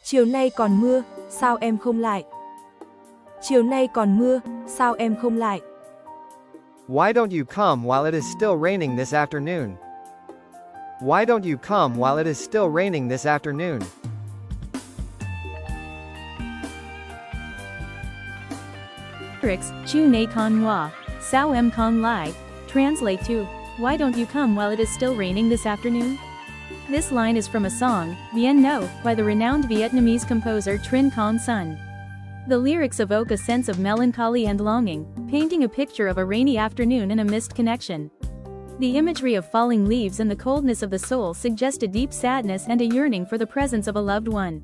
Chiều nay còn mưa, sao em không lại? Chiều nay còn mưa, sao em không lại? Why don't you come while it is still raining this afternoon? Why don't you come while it is still raining this afternoon? Lyrics, Chu nay con wa, sao em con lại, translate to, why don't you come while it is still raining this afternoon? This line is from a song, Bien No, by the renowned Vietnamese composer Trinh Công Sơn. The lyrics evoke a sense of melancholy and longing, painting a picture of a rainy afternoon and a missed connection. The imagery of falling leaves and the coldness of the soul suggest a deep sadness and a yearning for the presence of a loved one.